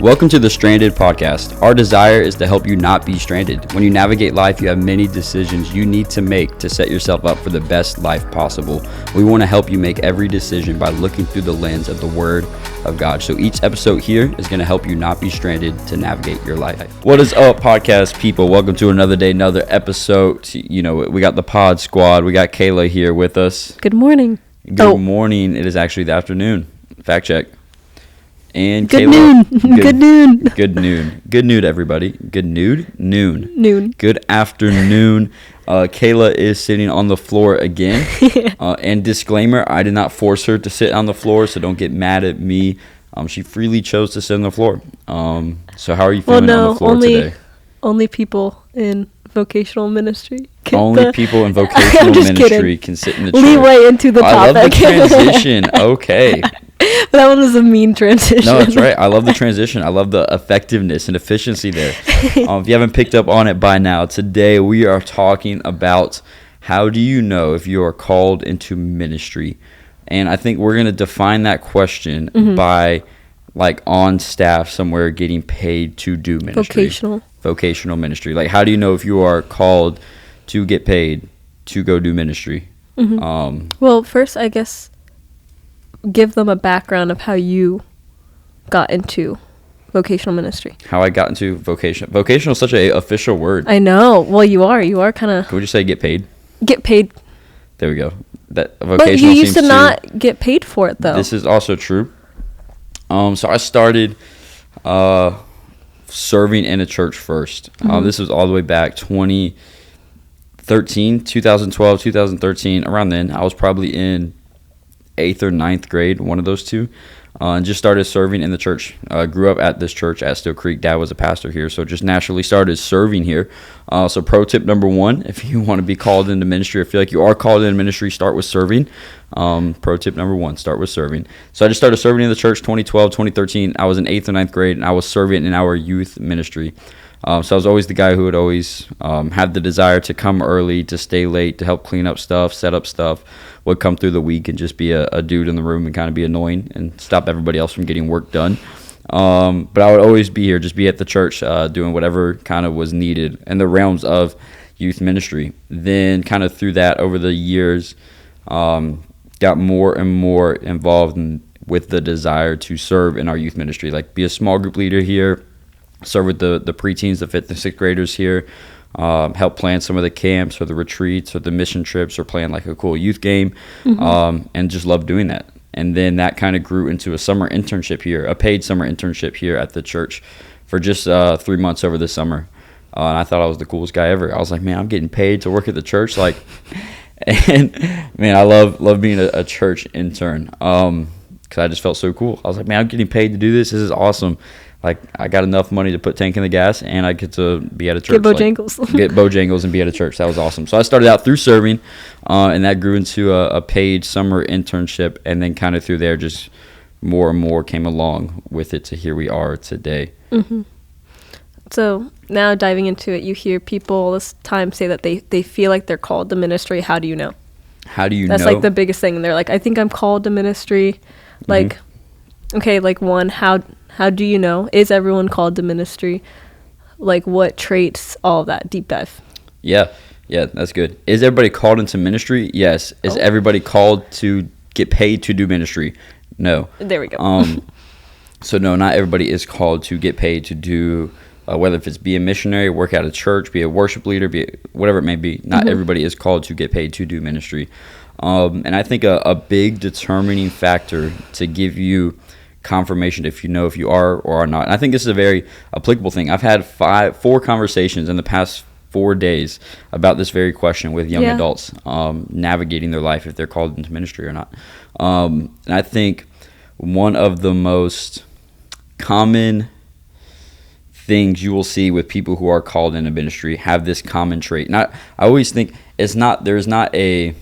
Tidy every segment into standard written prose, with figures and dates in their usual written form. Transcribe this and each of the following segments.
Welcome to the Stranded Podcast. Our desire is to help you not be stranded. When you navigate life, you have many decisions you need to make to set yourself up for the best life possible. We want to help you make every decision by looking through the lens of the Word of God. So each episode here is going to help you not be stranded to navigate your life. What is up, podcast people? Welcome to another day, another episode. You know, we got the pod squad. We got Kayla here with us. Good morning. Good morning. It is actually the afternoon. Fact check. And good Kayla, noon. Good noon. Good noon. Good noon, everybody. Good noon. Noon. Good afternoon. Kayla is sitting on the floor again. And disclaimer, I did not force her to sit on the floor, so don't get mad at me. She freely chose to sit on the floor. So how are you feeling on the floor today? Only people in vocational ministry. People in vocational ministry can sit in the chair. Leeway into the topic. I love the transition. Okay. That one was a mean transition. No, that's right. I love the transition. I love the effectiveness and efficiency there. If you haven't picked up on it by now, today we are talking about how do you know if you are called into ministry? And I think we're going to define that question by like on staff somewhere getting paid to do ministry. Vocational ministry. Like, how do you know if you are called to get paid to go do ministry? Well, first, I guess, give them a background of how you got into vocational ministry. How I got into vocational. Vocational is such an official word. I know. Well, you are kind of. Could we just say get paid? Get paid. There we go. That vocational. But you used to not get paid for it, though. This is also true. So I started serving in a church first. This was all the way back 2012, 2013. Around then, I was probably in 8th or 9th grade, one of those two, and just started serving in the church. Grew up at this church at Still Creek. Dad was a pastor here, so just naturally started serving here. So pro tip number one, if you want to be called into ministry or feel like you are called into ministry, start with serving. Pro tip number one, start with serving. So I just started serving in the church 2012, 2013. I was in 8th or 9th grade, and I was serving in our youth ministry. So I was always the guy who would always have the desire to come early, to stay late, to help clean up stuff, set up stuff, would come through the week and just be a dude in the room and kind of be annoying and stop everybody else from getting work done. But I would always be here, just be at the church doing whatever kind of was needed in the realms of youth ministry. Then kind of through that over the years, got more and more involved with the desire to serve in our youth ministry, like be a small group leader here, serve with the preteens, the 5th and 6th graders here, help plan some of the camps or the retreats or the mission trips or plan like a cool youth game, and just love doing that. And then that kind of grew into a summer internship here, a paid summer internship here at the church for just 3 months over the summer. And I thought I was the coolest guy ever. I was like, man, I'm getting paid to work at the church. Like, and man, I love being a church intern because I just felt so cool. I was like, man, I'm getting paid to do this. This is awesome. Like, I got enough money to put tank in the gas, and I get to be at a church. Get Bojangles. Get Bojangles and be at a church. That was awesome. So I started out through serving, and that grew into a paid summer internship, and then kind of through there, just more and more came along with it to here we are today. So now diving into it, you hear people all this time say that they feel like they're called to ministry. How do you know? How do you know? That's like the biggest thing. They're like, I think I'm called to ministry. Like, okay, like one, how do you know? Is everyone called to ministry? Like, what traits? All of that. Deep dive. Yeah, that's good. Is everybody called into ministry? Yes. Is everybody called to get paid to do ministry? No. There we go. So no, not everybody is called to get paid to do, whether if it's be a missionary, work at a church, be a worship leader, whatever it may be. Not everybody is called to get paid to do ministry. And I think a big determining factor to give you confirmation if you know if you are or are not. And I think this is a very applicable thing. I've had 4 conversations in the past 4 days about this very question with young adults navigating their life if they're called into ministry or not. And I think one of the most common things you will see with people who are called into ministry have this common trait. I always think there's not a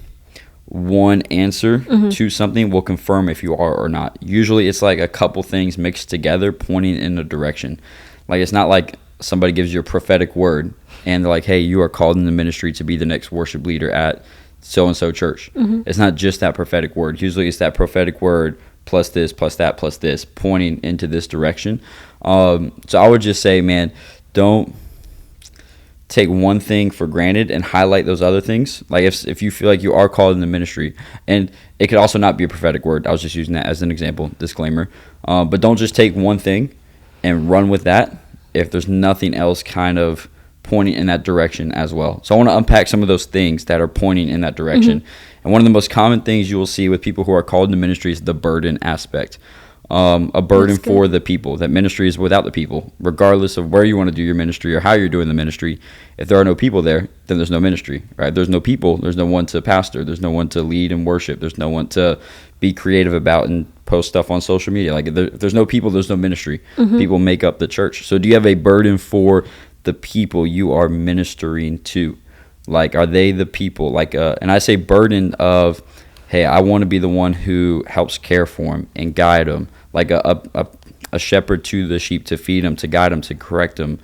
one answer to something will confirm if you are or not. Usually it's like a couple things mixed together pointing in a direction. Like, it's not like somebody gives you a prophetic word and they're like, hey, you are called in the ministry to be the next worship leader at so-and-so church. It's not just that prophetic word. Usually it's that prophetic word plus this, plus that, plus this, pointing into this direction. So I would just say, man, don't take one thing for granted and highlight those other things. Like if you feel like you are called in the ministry, and it could also not be a prophetic word. I was just using that as an example, disclaimer. But don't just take one thing and run with that if there's nothing else kind of pointing in that direction as well. So I want to unpack some of those things that are pointing in that direction. And one of the most common things you will see with people who are called into ministry is the burden aspect. A burden for the people. That ministry is without the people. Regardless of where you want to do your ministry or how you're doing the ministry, if there are no people there, then there's no ministry, right? There's no people. There's no one to pastor. There's no one to lead and worship. There's no one to be creative about and post stuff on social media. Like if there's no people, there's no ministry. People make up the church. So do you have a burden for the people you are ministering to? Like, are they the people? Like, and I say burden of, hey, I want to be the one who helps care for them and guide them, like a shepherd to the sheep, to feed them, to guide them, to correct them.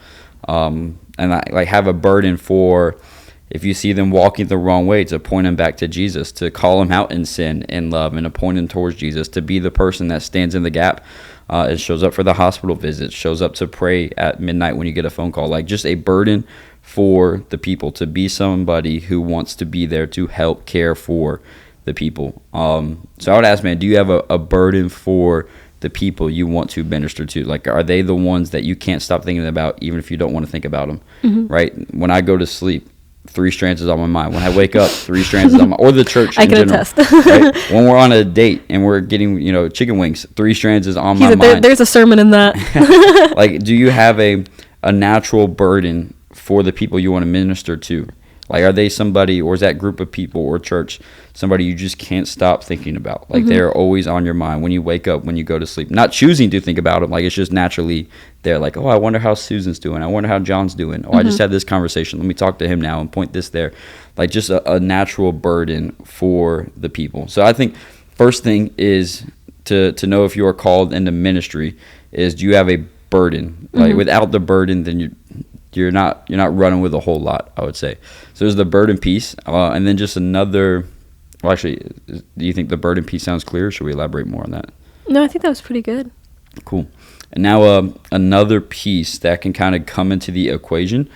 And I like have a burden for, if you see them walking the wrong way, to point them back to Jesus, to call them out in sin and love, and to point them towards Jesus, to be the person that stands in the gap, and shows up for the hospital visits, shows up to pray at midnight when you get a phone call. Like just a burden for the people, to be somebody who wants to be there to help care for the people. So I would ask, man, do you have a burden for the people you want to minister to? Like, are they the ones that you can't stop thinking about, even if you don't want to think about them? Right? When I go to sleep, 3 strands is on my mind. When I wake up, 3 strands is on my, or the church in general. I can attest. Right? When we're on a date and we're getting, chicken wings, 3 strands is on my mind. There's a sermon in that. Like, do you have a natural burden for the people you want to minister to? Like, are they somebody, or is that group of people or church somebody you just can't stop thinking about? Like, they're always on your mind when you wake up, when you go to sleep. Not choosing to think about them. Like, it's just naturally there. Like, oh, I wonder how Susan's doing. I wonder how John's doing. Oh, I just had this conversation. Let me talk to him now and point this there. Like, just a natural burden for the people. So I think first thing is to know if you are called into ministry is, do you have a burden? Like, without the burden, then you're not running with a whole lot, I would say. So there's the burden piece, and then just another. Well, actually, do you think the burden piece sounds clear? Or should we elaborate more on that? No, I think that was pretty good. Cool. And now another piece that can kind of come into the equation.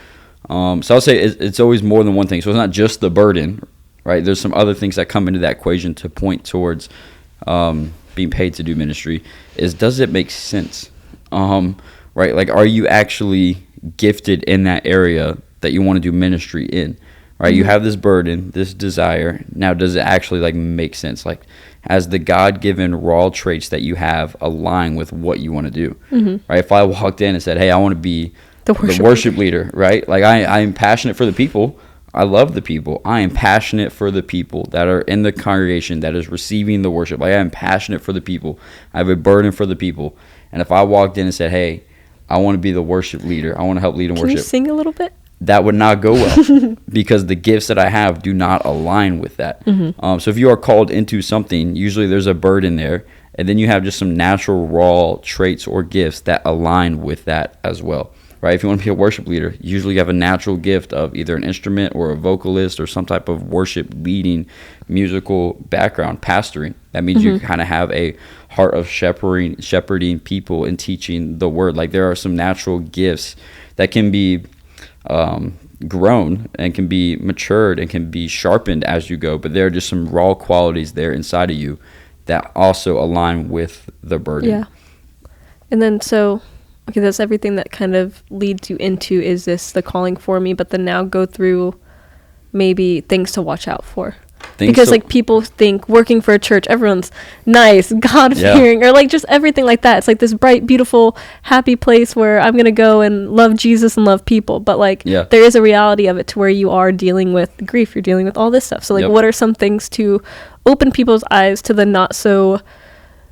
So I'll say it's always more than one thing. So it's not just the burden, right? There's some other things that come into that equation to point towards being paid to do ministry. Is, does it make sense? Right? Like, are you actually gifted in that area that you want to do ministry in? Right? You have this burden, this desire. Now, does it actually like make sense? Like, as the God-given raw traits that you have align with what you want to do? Right? If I walked in and said, hey, I want to be the worship leader, right? Like, I am passionate for the people. I love the people. I am passionate for the people that are in the congregation that is receiving the worship. Like, I am passionate for the people. I have a burden for the people. And if I walked in and said, hey, I want to be the worship leader, I want to help lead in worship. Can you sing a little bit? That would not go well because the gifts that I have do not align with that. So if you are called into something, usually there's a burden there, and then you have just some natural raw traits or gifts that align with that as well. Right? If you want to be a worship leader, usually you have a natural gift of either an instrument or a vocalist or some type of worship leading musical background, pastoring. That means you kind of have a heart of shepherding people and teaching the word. Like, there are some natural gifts that can be grown and can be matured and can be sharpened as you go, but there are just some raw qualities there inside of you that also align with the burden. Yeah. And then okay, that's everything that kind of leads you into, is this the calling for me? But then now go through maybe things to watch out for. Because like, people think working for a church, everyone's nice, God-fearing, or like just everything like that. It's like this bright, beautiful, happy place where I'm going to go and love Jesus and love people. But like, there is a reality of it to where you are dealing with grief. You're dealing with all this stuff. So like, what are some things to open people's eyes to the not so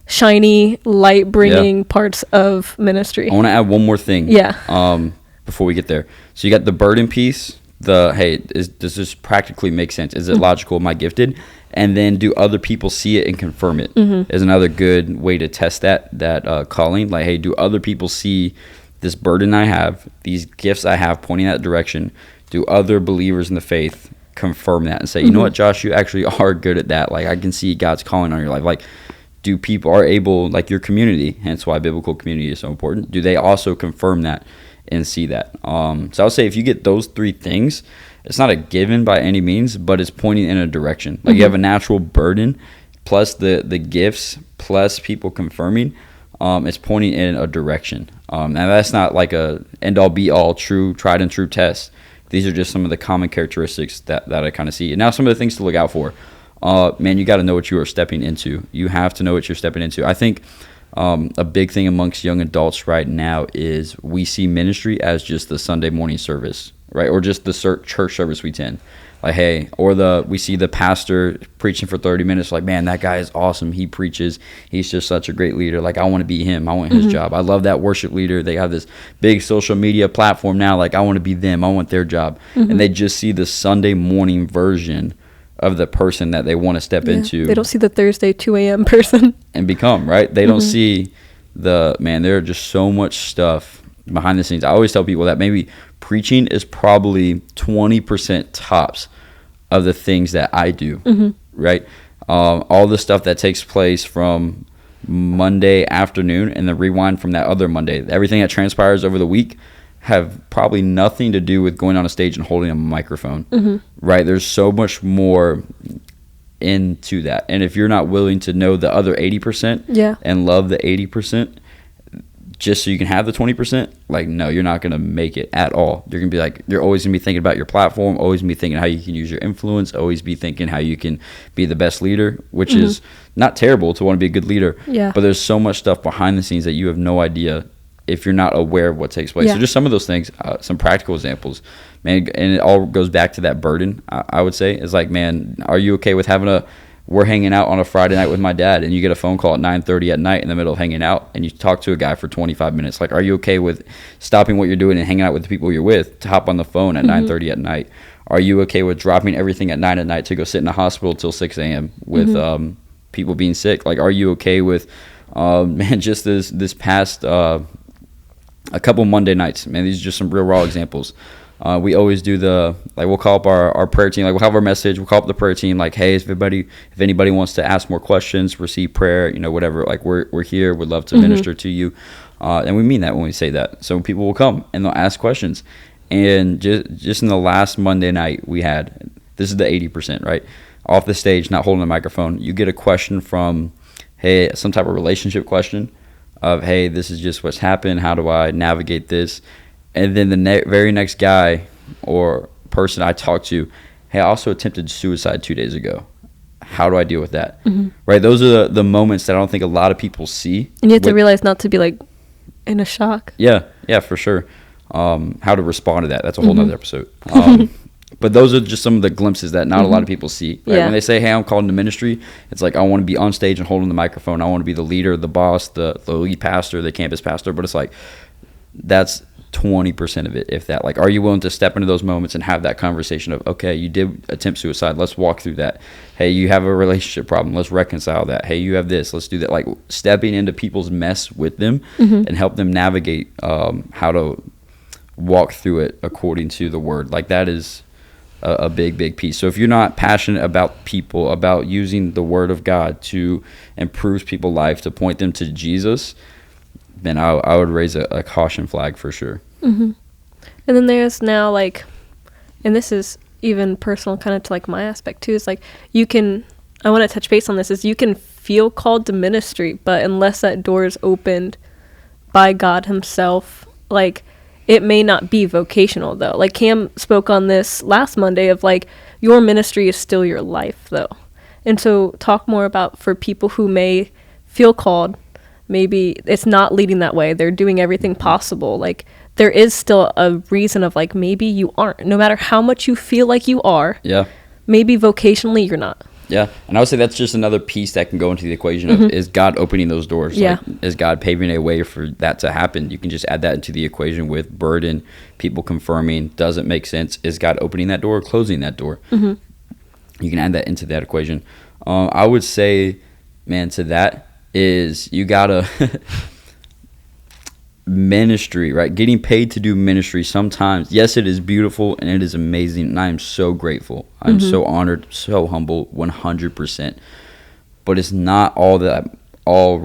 shiny, light-bringing parts of ministry? I want to add one more thing. Before we get there. So you got the burden piece. Does this practically make sense? Is it logical? Am I gifted? And then, do other people see it and confirm it? Is another good way to test that calling. Like, hey, do other people see this burden I have, these gifts I have pointing that direction? Do other believers in the faith confirm that and say, you know what, Josh, you actually are good at that? Like, I can see God's calling on your life. Like, do people are able, like your community, hence why biblical community is so important, do they also confirm that and see that? So I would say if you get those three things, it's not a given by any means, but it's pointing in a direction. Like you have a natural burden plus the gifts plus people confirming, it's pointing in a direction. And that's not like a end all be all true, tried and true test. These are just some of the common characteristics that I kind of see. And now some of the things to look out for. Man, you got to know what you are stepping into. You have to know what you're stepping into. I think a big thing amongst young adults right now is we see ministry as just the Sunday morning service, right? Or just the church service we attend. Like, hey, or we see the pastor preaching for 30 minutes. Like, man, that guy is awesome. He preaches. He's just such a great leader. Like, I want to be him. I want his job. I love that worship leader. They have this big social media platform now. Like, I want to be them. I want their job. And they just see the Sunday morning version of the person that they want to step into. They don't see the Thursday 2 a.m. person. And become, right? They don't see there are just so much stuff behind the scenes. I always tell people that maybe preaching is probably 20% tops of the things that I do, right? All the stuff that takes place from Monday afternoon and the rewind from that other Monday, everything that transpires over the week have probably nothing to do with going on a stage and holding a microphone, right? There's so much more into that. And if you're not willing to know the other 80% and love the 80%, just so you can have the 20%, like, no, you're not going to make it at all. You're going to be like, you're always going to be thinking about your platform, always be thinking how you can use your influence, always be thinking how you can be the best leader, which is not terrible to want to be a good leader. But there's so much stuff behind the scenes that you have no idea if you're not aware of what takes place. So just some of those things, some practical examples, man, and it all goes back to that burden, I would say. It's like, man, are you okay with we're hanging out on a Friday night with my dad, and you get a phone call at 9:30 at night in the middle of hanging out, and you talk to a guy for 25 minutes. Like, are you okay with stopping what you're doing and hanging out with the people you're with to hop on the phone at 9:30 at night? Are you okay with dropping everything at 9 at night to go sit in the hospital till 6 a.m. with people being sick? Like, are you okay with, man, just this past a couple Monday nights, man, these are just some real raw examples. We always do we'll call up our prayer team. Like, we'll have our message. We'll call up the prayer team. Like, hey, if anybody wants to ask more questions, receive prayer, whatever. Like, we're here. We'd love to minister to you. And we mean that when we say that. So people will come and they'll ask questions. And just in the last Monday night we had, this is the 80%, right? Off the stage, not holding a microphone. You get a question from, hey, some type of relationship question of, hey, this is just what's happened. How do I navigate this? And then the very next guy or person I talked to, hey, I also attempted suicide 2 days ago. How do I deal with that? Right? Those are the moments that I don't think a lot of people see. And you have to realize not to be like in a shock. Yeah, for sure. How to respond to that. That's a whole nother episode. But those are just some of the glimpses that not a lot of people see. Right? When they say, hey, I'm called into ministry, it's like, I want to be on stage and holding the microphone. I want to be the leader, the boss, the lead pastor, the campus pastor. But it's like, that's 20% of it, if that. Like, are you willing to step into those moments and have that conversation of, okay, you did attempt suicide, let's walk through that. Hey, you have a relationship problem, let's reconcile that. Hey, you have this, let's do that. Like, stepping into people's mess with them and help them navigate how to walk through it according to the word. Like, that is a big piece. So if you're not passionate about people, about using the word of God to improve people's life, to point them to Jesus, then I would raise a caution flag for sure. And then there's now, like, and this is even personal kind of to like my aspect too, is like, I want to touch base on this, is you can feel called to ministry, but unless that door is opened by God himself, like, it may not be vocational though. Like Cam spoke on this last Monday of like, your ministry is still your life though. And so talk more about, for people who may feel called, maybe it's not leading that way, they're doing everything possible, like there is still a reason of like, maybe you aren't, no matter how much you feel like you are, maybe vocationally you're not. And I would say that's just another piece that can go into the equation of, is God opening those doors? Like, is God paving a way for that to happen? You can just add that into the equation with burden, people confirming, does it make sense? Is God opening that door or closing that door? You can add that into that equation. I would say, man, to that is, you gotta ministry, right? Getting paid to do ministry sometimes, yes, it is beautiful and it is amazing, and I am so grateful. I'm so honored, so humble, 100%. But it's not all that all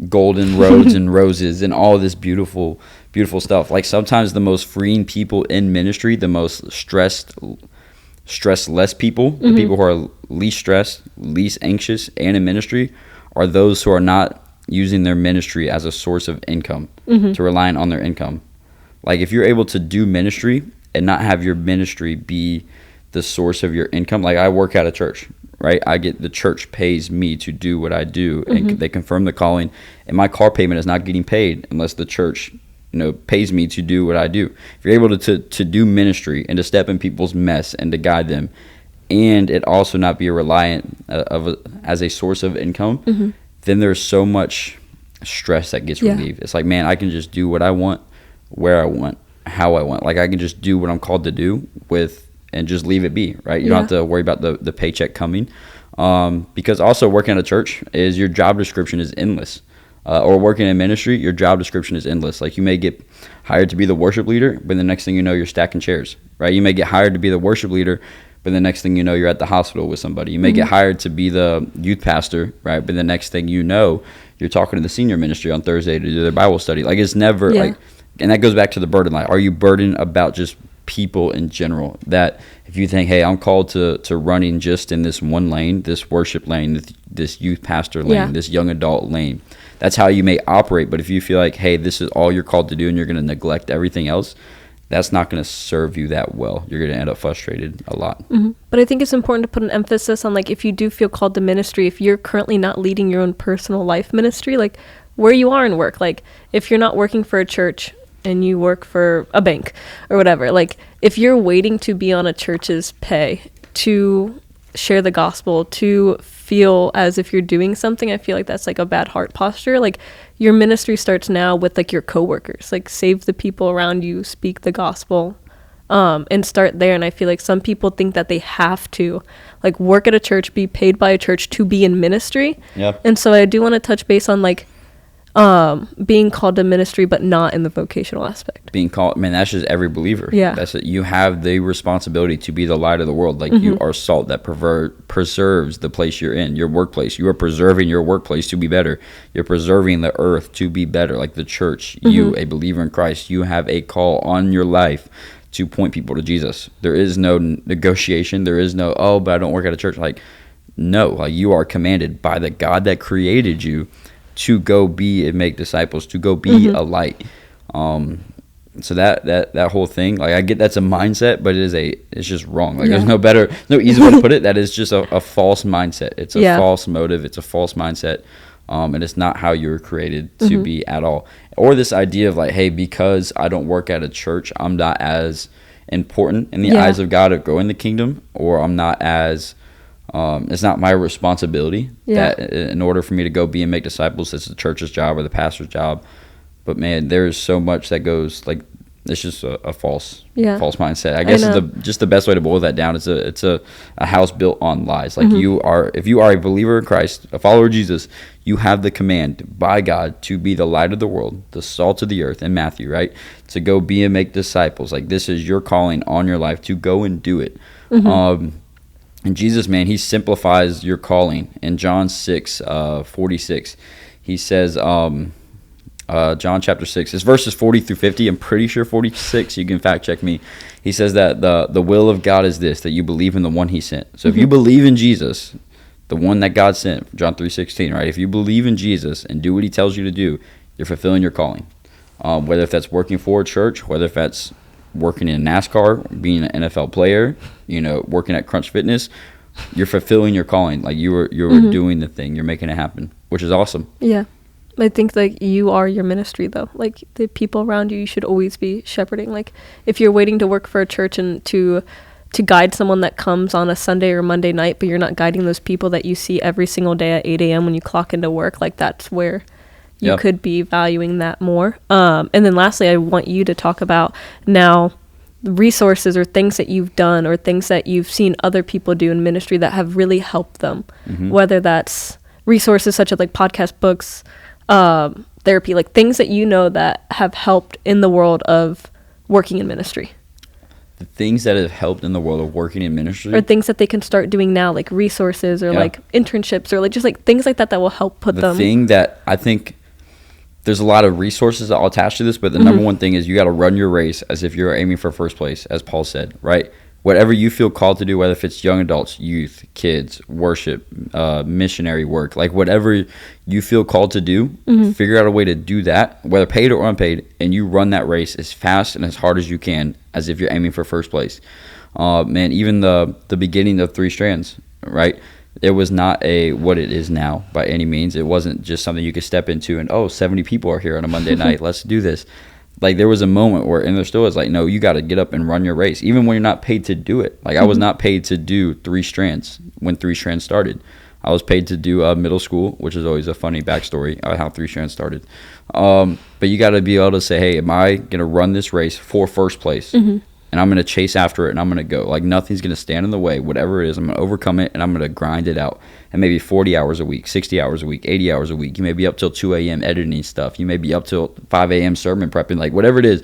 golden roads and roses and all this beautiful stuff. Like sometimes the most freeing people in ministry, the most stressless people, the people who are least stressed, least anxious, and in ministry are those who are not using their ministry as a source of income, to relying on their income. Like if you're able to do ministry and not have your ministry be the source of your income, like I work at a church, right? The church pays me to do what I do, and they confirm the calling, and my car payment is not getting paid unless the church pays me to do what I do. If you're able to do ministry and to step in people's mess and to guide them, and it also not be a reliant as a source of income, then there's so much stress that gets relieved. It's like, man, I can just do what I want, where I want, how I want. Like I can just do what I'm called to do and just leave it be, right? You don't have to worry about the paycheck coming, because also working at a church is your job description is endless. Or working in ministry, your job description is endless. Like you may get hired to be the worship leader, but the next thing you know, you're stacking chairs, right? You may get hired to be the worship leader, but the next thing you know, you're at the hospital with somebody. You may get hired to be the youth pastor, right? But the next thing you know, you're talking to the senior ministry on Thursday to do their Bible study. Like it's never like, and that goes back to the burden. Like, are you burdened about just people in general? That if you think, hey, I'm called to running just in this one lane, this worship lane, this youth pastor lane, this young adult lane, that's how you may operate. But if you feel like, hey, this is all you're called to do and you're going to neglect everything else, that's not going to serve you that well. You're going to end up frustrated a lot. But I think it's important to put an emphasis on, like, if you do feel called to ministry, if you're currently not leading your own personal life ministry, like where you are in work, like if you're not working for a church and you work for a bank or whatever, like if you're waiting to be on a church's pay to share the gospel, to feel as if you're doing something, I feel like that's like a bad heart posture. Like your ministry starts now with like your coworkers, like save the people around you, speak the gospel, and start there. And I feel like some people think that they have to like work at a church, be paid by a church to be in ministry. And so I do want to touch base on like being called to ministry, but not in the vocational aspect. Being called, man, that's just every believer. That's it. You have the responsibility to be the light of the world. Like you are salt that preserves the place you're in, your workplace. You are preserving your workplace to be better. You're preserving the earth to be better. Like the church, you, a believer in Christ, you have a call on your life to point people to Jesus. There is no negotiation. There is no, oh, but I don't work at a church. Like, no, like you are commanded by the God that created you to go be and make disciples, to go be a light. So that whole thing, like I get that's a mindset, but it's just wrong. Like there's no easy way to put it. That is just a false mindset. It's a false motive. It's a false mindset. And it's not how you were created to be at all. Or this idea of like, hey, because I don't work at a church, I'm not as important in the eyes of God to go in the kingdom, or I'm not as it's not my responsibility that in order for me to go be and make disciples, it's the church's job or the pastor's job. But man, there's so much that goes like, it's just a false mindset. I guess just the best way to boil that down is it's a house built on lies. Like if you are a believer in Christ, a follower of Jesus, you have the command by God to be the light of the world, the salt of the earth in Matthew, right? To go be and make disciples. Like this is your calling on your life to go and do it. And Jesus, man, he simplifies your calling. In John 6:46, he says, John chapter 6, it's verses 40 through 50. I'm pretty sure 46. You can fact check me. He says that the will of God is this, that you believe in the one he sent. So if you believe in Jesus, the one that God sent, John 3:16, right? If you believe in Jesus and do what he tells you to do, you're fulfilling your calling. Whether if that's working for a church, whether if that's working in NASCAR, being an NFL player, working at Crunch Fitness, you're fulfilling your calling. Like you're doing the thing, you're making it happen, which is awesome. I think like you are your ministry though. Like the people around you should always be shepherding. Like if you're waiting to work for a church and to guide someone that comes on a Sunday or Monday night, but you're not guiding those people that you see every single day at 8 a.m. when you clock into work, like that's where you could be valuing that more. And then lastly, I want you to talk about now resources or things that you've done or things that you've seen other people do in ministry that have really helped them, whether that's resources such as like podcast, books, therapy, like things that that have helped in the world of working in ministry. the things that have helped in the world of working in ministry, or things that they can start doing now, like resources or like internships or like just like things like that that will help put them. The thing that I think there's a lot of resources that I'll attach to this, but the number one thing is you got to run your race as if you're aiming for first place, as Paul said, right? Whatever you feel called to do, whether if it's young adults, youth, kids, worship, missionary work, like whatever you feel called to do, figure out a way to do that, whether paid or unpaid, and you run that race as fast and as hard as you can, as if you're aiming for first place. Man, even the beginning of Three Strands, right? It was not what it is now by any means. It wasn't just something you could step into and, 70 people are here on a Monday night. Let's do this. Like, there was a moment where, and there still is, like, no, you got to get up and run your race, even when you're not paid to do it. Like, I was not paid to do Three Strands when Three Strands started. I was paid to do middle school, which is always a funny backstory of how Three Strands started. But you got to be able to say, hey, am I going to run this race for first place? And I'm going to chase after it, and I'm going to go. Like, nothing's going to stand in the way. Whatever it is, I'm going to overcome it, and I'm going to grind it out. And maybe 40 hours a week, 60 hours a week, 80 hours a week. You may be up till 2 a.m. editing stuff. You may be up till 5 a.m. sermon prepping. Like, whatever it is,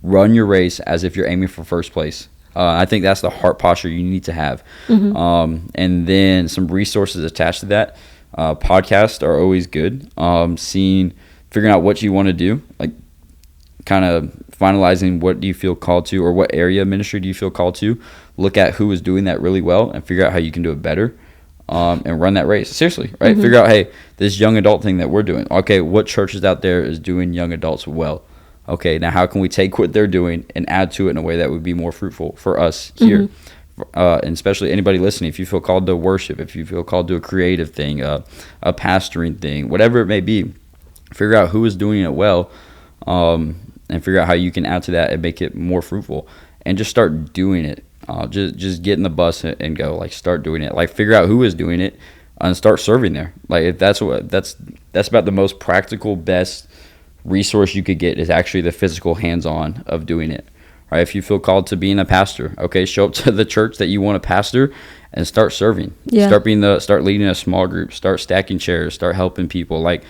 run your race as if you're aiming for first place. I think that's the heart posture you need to have. And then some resources attached to that. Podcasts are always good. Figuring out what you want to do, like kind of finalizing what do you feel called to, or what area of ministry do you feel called to. Look at who is doing that really well and figure out how you can do it better, and run that race. Seriously, right? Figure out, hey, this young adult thing that we're doing. Okay, what churches out there is doing young adults well? Okay, now how can we take what they're doing and add to it in a way that would be more fruitful for us here? And especially anybody listening, if you feel called to worship, if you feel called to a creative thing, a pastoring thing, whatever it may be, figure out who is doing it well, and figure out how you can add to that and make it more fruitful, and just start doing it. Just get in the bus and go. Like, start doing it. Like, figure out who is doing it and start serving there. Like, if that's about the most practical, best resource you could get, is actually the physical hands-on of doing it. Right? If you feel called to being a pastor, okay, show up to the church that you want to pastor and start serving. Start leading a small group. Start stacking chairs. Start helping people. Like,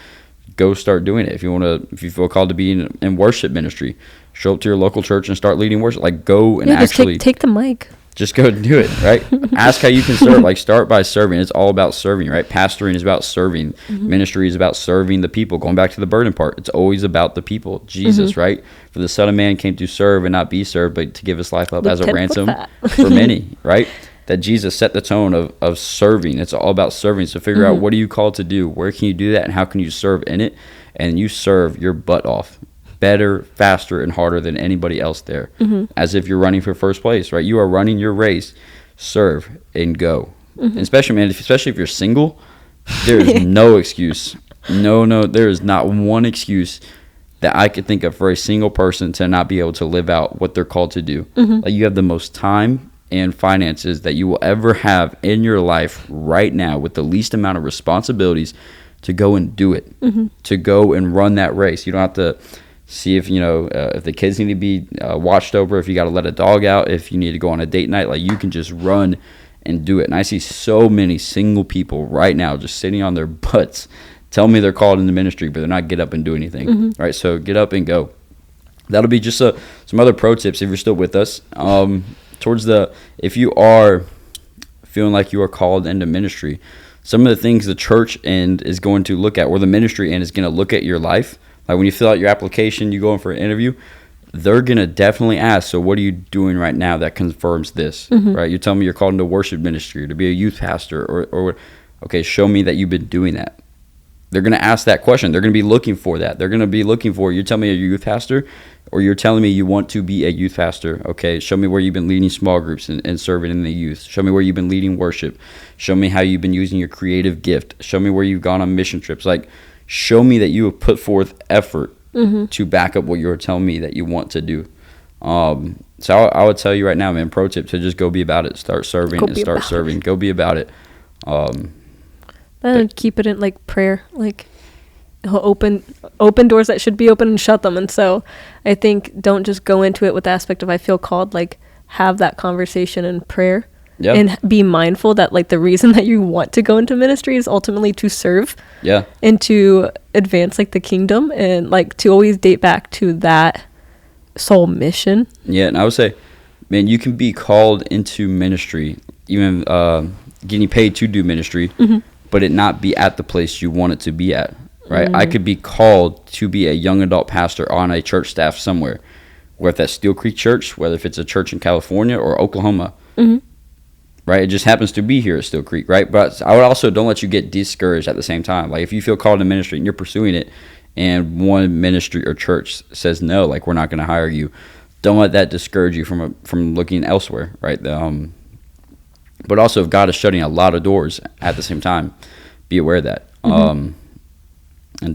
go start doing it. If you feel called to be in worship ministry, show up to your local church and start leading worship. Like, go and actually take the mic. Just go do it, right? Ask how you can serve. Like, start by serving. It's all about serving, right? Pastoring is about serving. Ministry is about serving the people. Going back to the burden part, it's always about the people. Jesus, right? For the Son of Man came to serve and not be served, but to give his life up as a ransom for many, right? That Jesus set the tone of serving. It's all about serving. So figure out, what are you called to do? Where can you do that? And how can you serve in it? And you serve your butt off. Better, faster, and harder than anybody else there. As if you're running for first place, right? You are running your race. Serve and go. And especially if you're single, there is no excuse. No, there is not one excuse that I could think of for a single person to not be able to live out what they're called to do. Like, you have the most time and finances that you will ever have in your life right now, with the least amount of responsibilities, to go and do it, to go and run that race. You don't have to see if if the kids need to be watched over, if you got to let a dog out, if you need to go on a date night. Like, you can just run and do it. And I see so many single people right now just sitting on their butts, tell me they're called into ministry, but they're not get up and do anything. Right? So get up and go. That'll be just some other pro tips if you're still with us. If you are feeling like you are called into ministry, some of the things the church end is going to look at, or the ministry end is going to look at your life. Like, when you fill out your application, you go in for an interview, they're going to definitely ask, so what are you doing right now that confirms this, right? You're telling me you're called into worship ministry, or to be a youth pastor, or okay, show me that you've been doing that. They're going to ask that question. They're going to be looking for that. They're going to be looking for, you're telling me you're a youth pastor, or you're telling me you want to be a youth pastor. Okay, show me where you've been leading small groups and serving in the youth. Show me where you've been leading worship. Show me how you've been using your creative gift. Show me where you've gone on mission trips. Like, show me that you have put forth effort to back up what you're telling me that you want to do. So I would tell you right now, man, pro tip, to just go be about it. Start serving and start serving. Go be about it. And keep it in, like, prayer. Like, he'll open doors that should be open and shut them. And so I think don't just go into it with the aspect of I feel called. Like, have that conversation in prayer. Yep. And be mindful that, like, the reason that you want to go into ministry is ultimately to serve. Yeah. And to advance, like, the kingdom, and, like, to always date back to that soul mission. Yeah, and I would say man, you can be called into ministry, even getting paid to do ministry, but it not be at the place you want it to be at, right? I could be called to be a young adult pastor on a church staff somewhere, whether that's Steel Creek Church, whether if it's a church in California or Oklahoma, right? It just happens to be here at Steel Creek, right? But I would also don't let you get discouraged at the same time. Like if you feel called to ministry and you're pursuing it, and one ministry or church says no, like we're not going to hire you, don't let that discourage you from looking elsewhere, right? But also, if God is shutting a lot of doors at the same time, be aware of that. And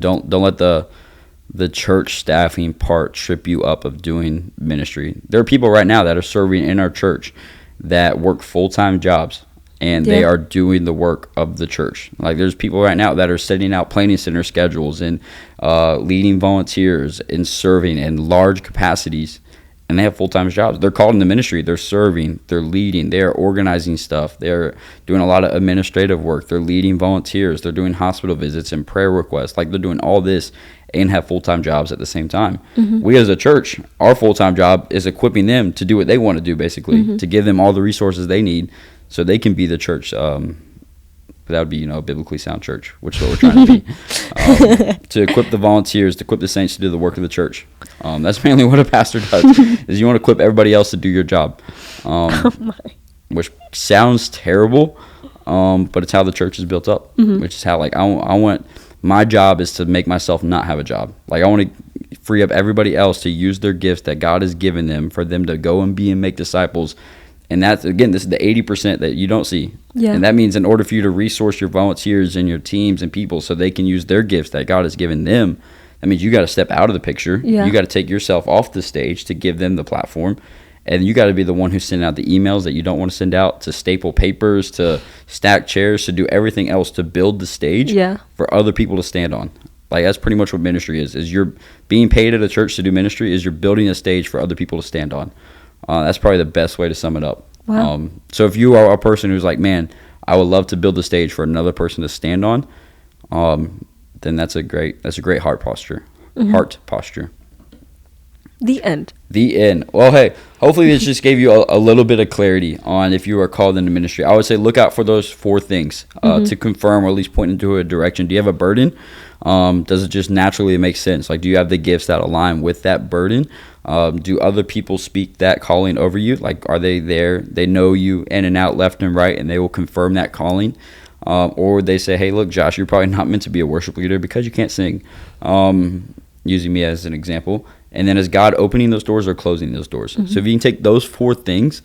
don't let the church staffing part trip you up of doing ministry. There are people right now that are serving in our church that work full-time jobs, and they are doing the work of the church. Like there's people right now that are setting out planning center schedules and leading volunteers and serving in large capacities, and they have full-time jobs. They're called into ministry. They're serving. They're leading. They're organizing stuff. They're doing a lot of administrative work. They're leading volunteers. They're doing hospital visits and prayer requests. Like they're doing all this and have full-time jobs at the same time. We as a church, our full-time job is equipping them to do what they want to do, basically, to give them all the resources they need so they can be the church. But that would be, a biblically sound church, which is what we're trying to be. To equip the volunteers, to equip the saints to do the work of the church. That's mainly what a pastor does, is you want to equip everybody else to do your job. Which sounds terrible, but it's how the church is built up, which is how, I want, my job is to make myself not have a job. Like, I want to free up everybody else to use their gifts that God has given them for them to go and be and make disciples. And that's, again, this is the 80% that you don't see. Yeah. And that means in order for you to resource your volunteers and your teams and people so they can use their gifts that God has given them, that means you got to step out of the picture. Yeah. You got to take yourself off the stage to give them the platform. And you got to be the one who's sending out the emails that you don't want to send out, to staple papers, to stack chairs, to do everything else to build the stage for other people to stand on. Like, that's pretty much what ministry is you're being paid at a church to do ministry, is you're building a stage for other people to stand on. That's probably the best way to sum it up. Wow. So if you are a person who's like, man, I would love to build a stage for another person to stand on, then that's a great heart posture. Heart posture. The end. Well, hey, hopefully this just gave you a little bit of clarity on if you are called into ministry. I would say look out for those 4 things to confirm, or at least point into a direction. Do you have a burden? Does it just naturally make sense? Like, do you have the gifts that align with that burden? Do other people speak that calling over you? Like, are they there? They know you in and out, left and right, and they will confirm that calling. Or they say, hey, look, Josh, you're probably not meant to be a worship leader because you can't sing. Using me as an example. And then is God opening those doors or closing those doors? So if you can take those 4 things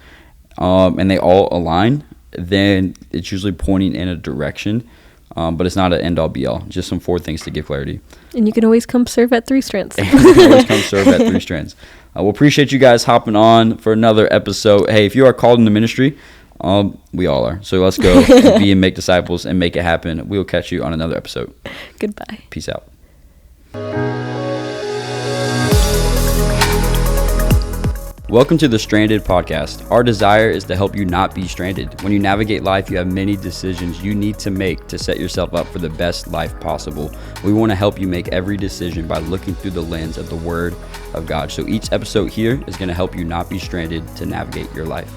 and they all align, then it's usually pointing in a direction. But it's not an end-all, be-all. Just some 4 things to give clarity. And you can always come serve at 3 Strands. We'll appreciate you guys hopping on for another episode. Hey, if you are called into ministry, we all are. So let's go be and make disciples and make it happen. We'll catch you on another episode. Goodbye. Peace out. Welcome to the Stranded Podcast. Our desire is to help you not be stranded. When you navigate life, you have many decisions you need to make to set yourself up for the best life possible. We want to help you make every decision by looking through the lens of the Word of God. So each episode here is going to help you not be stranded to navigate your life.